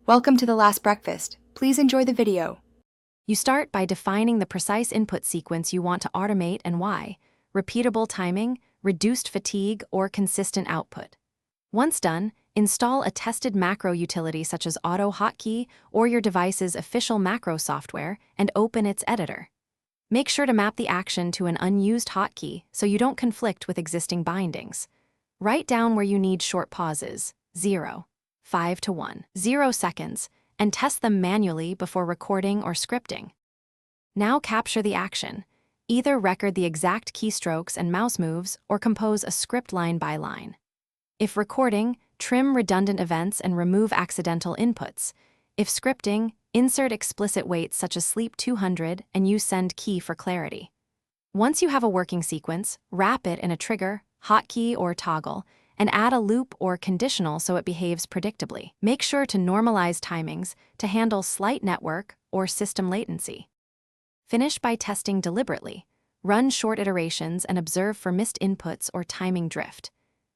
Welcome to the last breakfast. Please enjoy the video. You start by defining the precise input sequence you want to automate and why: repeatable timing, reduced fatigue, or consistent output. Once done, install a tested macro utility such as Auto Hotkey or your device's official macro software and open its editor. Make sure to map the action to an unused hotkey so you don't conflict with existing bindings. Write down where you need short pauses, 0, 5 to 1, 0 seconds, and test them manually before recording or scripting. Now capture the action. Either record the exact keystrokes and mouse moves or compose a script line by line. If recording, trim redundant events and remove accidental inputs. If scripting, insert explicit weights such as sleep 200 and use send key for clarity. Once you have a working sequence, wrap it in a trigger, hotkey, or toggle, and add a loop or conditional so it behaves predictably. Make sure to normalize timings to handle slight network or system latency. Finish by testing deliberately. Run short iterations and observe for missed inputs or timing drift.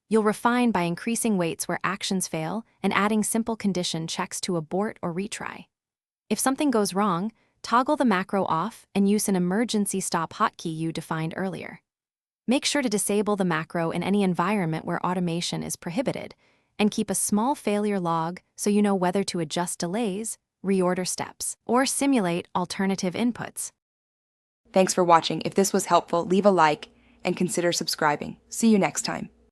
You'll refine by increasing weights where actions fail and adding simple condition checks to abort or retry. If something goes wrong, toggle the macro off and use an emergency stop hotkey you defined earlier. Make sure to disable the macro in any environment where automation is prohibited, and keep a small failure log so you know whether to adjust delays, reorder steps, or simulate alternative inputs. Thanks for watching. If this was helpful, leave a like and consider subscribing. See you next time.